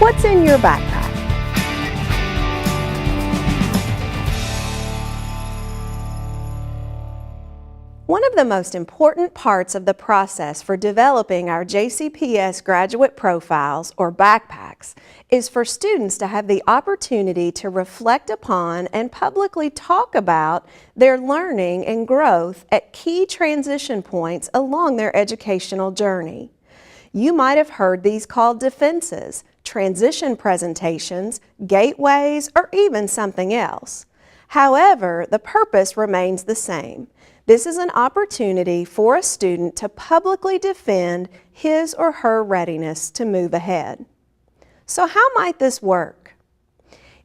What's in your backpack? One of the most important parts of the process for developing our JCPS graduate profiles, or backpacks, is for students to have the opportunity to reflect upon and publicly talk about their learning and growth at key transition points along their educational journey. You might have heard these called defenses, transition presentations, gateways, or even something else. However, the purpose remains the same. This is an opportunity for a student to publicly defend his or her readiness to move ahead. So how might this work?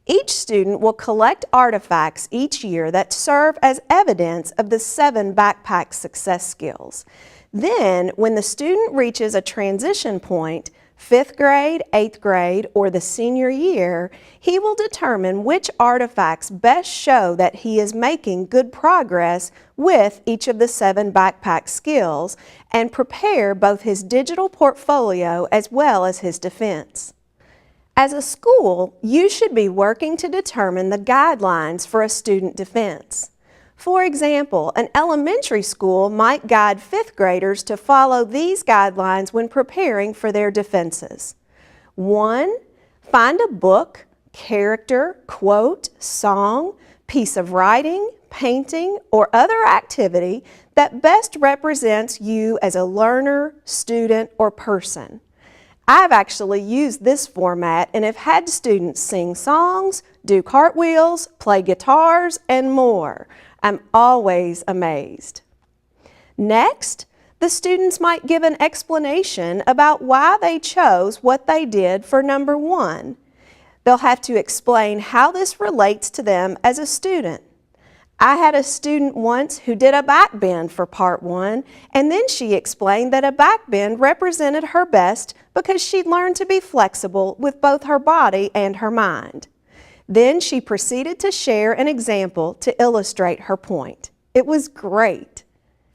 Each student will collect artifacts each year that serve as evidence of the 7 backpack success skills. Then, when the student reaches a transition point, 5th grade, 8th grade, or the senior year, he will determine which artifacts best show that he is making good progress with each of the 7 backpack skills and prepare both his digital portfolio as well as his defense. As a school, you should be working to determine the guidelines for a student defense. For example, an elementary school might guide 5th graders to follow these guidelines when preparing for their defenses. 1. Find a book, character, quote, song, piece of writing, painting, or other activity that best represents you as a learner, student, or person. I've actually used this format and have had students sing songs, do cartwheels, play guitars, and more. I'm always amazed. Next, the students might give an explanation about why they chose what they did for number 1. They'll have to explain how this relates to them as a student. I had a student once who did a back bend for part 1, and then she explained that a back bend represented her best because she'd learned to be flexible with both her body and her mind. Then she proceeded to share an example to illustrate her point. It was great.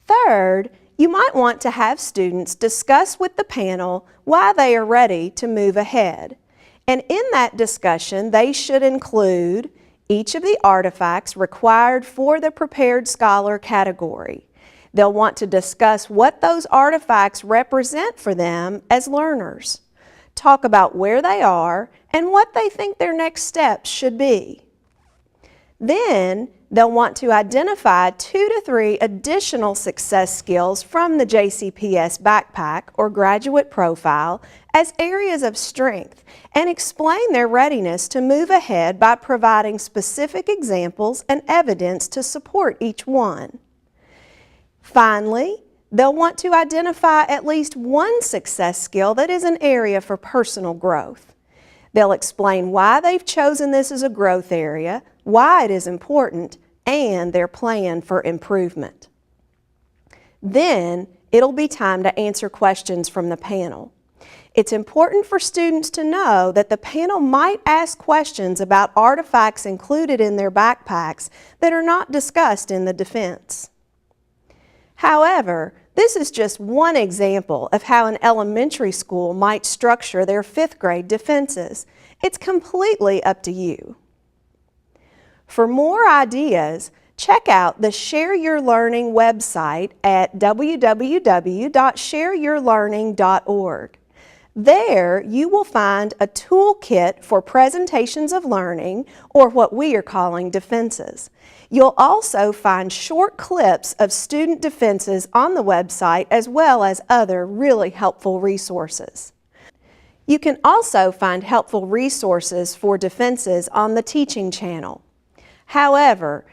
Third, you might want to have students discuss with the panel why they are ready to move ahead. And in that discussion, they should include each of the artifacts required for the Prepared Scholar category. They'll want to discuss what those artifacts represent for them as learners. Talk about where they are and what they think their next steps should be. Then, they'll want to identify 2 to 3 additional success skills from the JCPS backpack or graduate profile as areas of strength and explain their readiness to move ahead by providing specific examples and evidence to support each one. Finally, they'll want to identify at least one success skill that is an area for personal growth. They'll explain why they've chosen this as a growth area, why it is important, and their plan for improvement. Then, it'll be time to answer questions from the panel. It's important for students to know that the panel might ask questions about artifacts included in their backpacks that are not discussed in the defense. However, this is just one example of how an elementary school might structure their 5th grade defenses. It's completely up to you. For more ideas, check out the Share Your Learning website at www.shareyourlearning.org. There, you will find a toolkit for presentations of learning, or what we are calling defenses. You'll also find short clips of student defenses on the website as well as other really helpful resources. You can also find helpful resources for defenses on the teaching channel. However,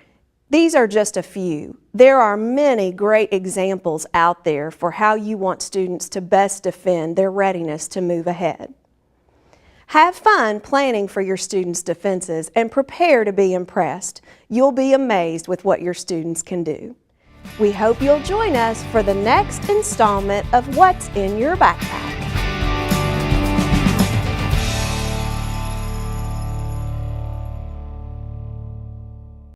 these are just a few. There are many great examples out there for how you want students to best defend their readiness to move ahead. Have fun planning for your students' defenses and prepare to be impressed. You'll be amazed with what your students can do. We hope you'll join us for the next installment of What's in Your Backpack.